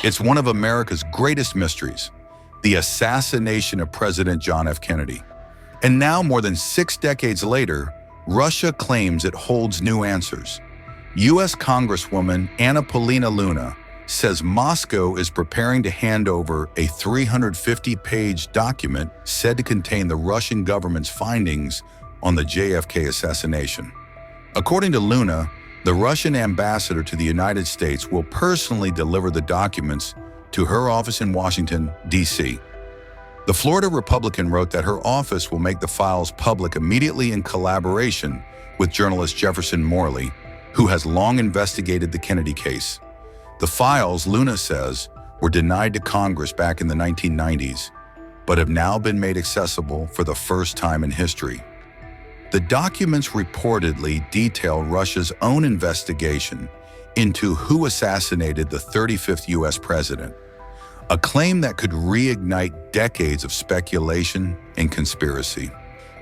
It's one of America's greatest mysteries, the assassination of President John F. Kennedy. And now, more than 6 decades later, Russia claims it holds new answers. U.S. Congresswoman Anna Paulina Luna says Moscow is preparing to hand over a 350-page document said to contain the Russian government's findings on the JFK assassination. According to Luna, the Russian ambassador to the United States will personally deliver the documents to her office in Washington, D.C. The Florida Republican wrote that her office will make the files public immediately in collaboration with journalist Jefferson Morley, who has long investigated the Kennedy case. The files, Luna says, were denied to Congress back in the 1990s, but have now been made accessible for the first time in history. The documents reportedly detail Russia's own investigation into who assassinated the 35th U.S. president, a claim that could reignite decades of speculation and conspiracy.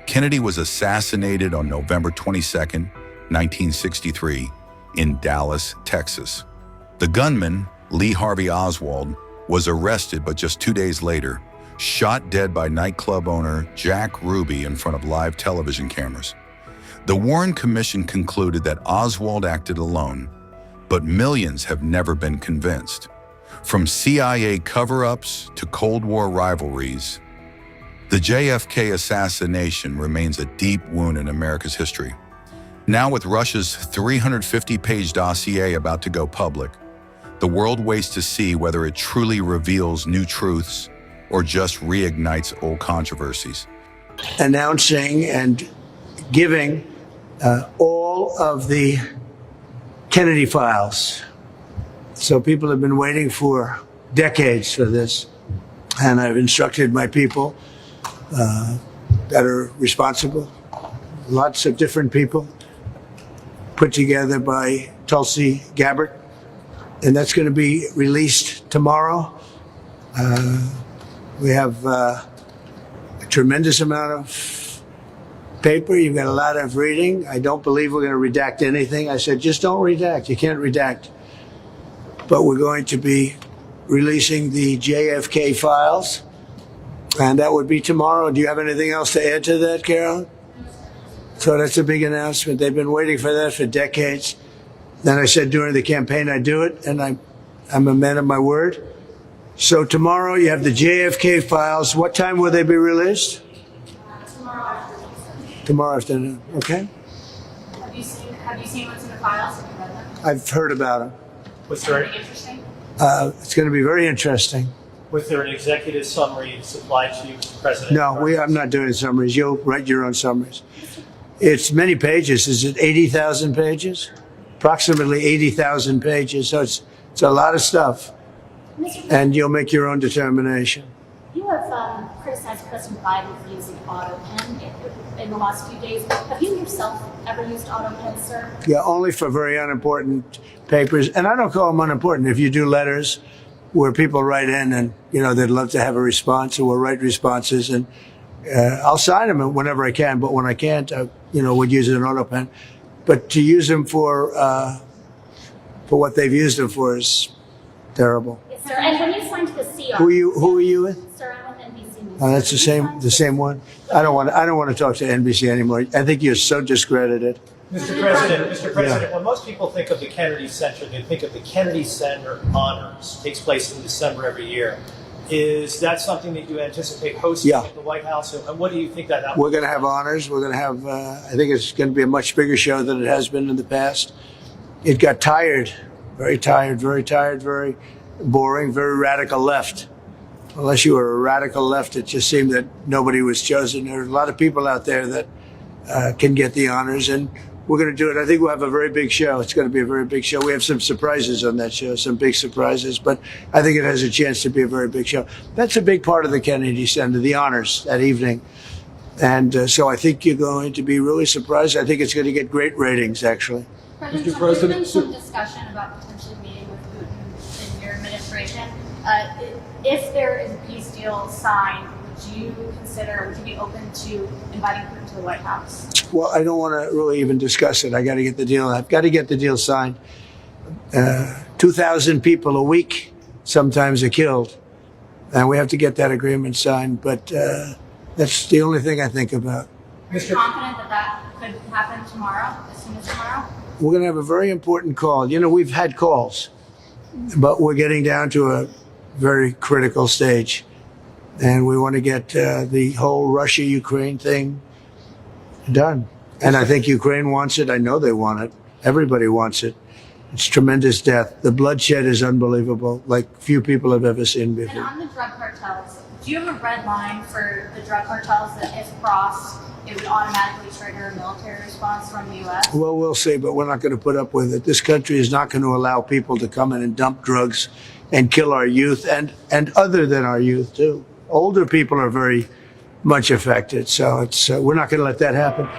Kennedy was assassinated on November 22, 1963, in Dallas, Texas. The gunman, Lee Harvey Oswald, was arrested, but just 2 days later, shot dead by nightclub owner Jack Ruby in front of live television cameras. The Warren Commission concluded that Oswald acted alone, but millions have never been convinced. From CIA cover-ups to Cold War rivalries, the JFK assassination remains a deep wound in America's history. Now, with Russia's 350-page dossier about to go public, the world waits to see whether it truly reveals new truths or just reignites old controversies. Announcing and giving all of the Kennedy files. So people have been waiting for decades for this. And I've instructed my people that are responsible, lots of different people, put together by Tulsi Gabbard. And that's going to be released tomorrow. We have a tremendous amount of paper. You've got a lot of reading. I don't believe we're going to redact anything. I said, just don't redact. You can't redact. But we're going to be releasing the JFK files, and that would be tomorrow. Do you have anything else to add to that, Carol? So that's a big announcement. They've been waiting for that for decades. Then I said during the campaign I'd do it, and I'm a man of my word. So tomorrow you have the JFK files. What time will they be released? Tomorrow afternoon. Tomorrow afternoon, okay? Have you seen what's in the files? Have you read them? I've heard about them. Was there, Interesting. It's going to be very interesting. was there an executive summary supplied to you, President? No, I'm not doing summaries. You'll write your own summaries. It's many pages. Is it 80,000 pages? Approximately 80,000 pages. So it's a lot of stuff. And you'll make your own determination. You have criticized President Biden for using AutoPen in the last few days. Have you yourself ever used AutoPen, sir? Yeah, only for very unimportant papers. And I don't call them unimportant. If you do letters where people write in and, they'd love to have a response, or we'll write responses, and I'll sign them whenever I can. But when I can't, I, would use an AutoPen. But to use them for what they've used them for is terrible. Yes, sir. And when you signed the CR, Who are you with? Sir, I'm with NBC News. Oh, that's the same one. I don't want to talk to NBC anymore. I think you're so discredited. Mr. President, when most people think of the Kennedy Center, they think of the Kennedy Center Honors. It takes place in December every year. Is that something that you anticipate hosting at the White House? And what do you think that We're going to have honors. We're going to have, I think it's going to be a much bigger show than it has been in the past. It got tired, very boring, very radical left. Unless you were a radical left, it just seemed that nobody was chosen. There are a lot of people out there that can get the honors, and we're going to do it. I think we'll have a very big show. It's going to be a very big show. We have some surprises on that show, some big surprises, but I think it has a chance to be a very big show. That's a big part of the Kennedy Center, the honors that evening. And so I think you're going to be really surprised. I think it's going to get great ratings, actually. Mr. President, there's been some discussion about potentially meeting with Putin in your administration. If there is a peace deal signed, would you be open to inviting Putin to the White House? Well, I don't want to really even discuss it. I've got to get the deal signed. 2,000 people a week sometimes are killed. And we have to get that agreement signed. But that's the only thing I think about. Are you confident that that could happen tomorrow, as soon as tomorrow? We're going to have a very important call. You know, we've had calls, but we're getting down to a very critical stage. And we want to get the whole Russia-Ukraine thing done. And I think Ukraine wants it. I know they want it. Everybody wants it. It's tremendous death. The bloodshed is unbelievable, like few people have ever seen And before. on the drug cartels, do you have a red line for the drug cartels that if crossed, it would automatically trigger a military response from the U.S.? Well, we'll see, but we're not going to put up with it. This country is not going to allow people to come in and dump drugs and kill our youth and other than our youth, too. Older people are very much affected, so we're not going to let that happen.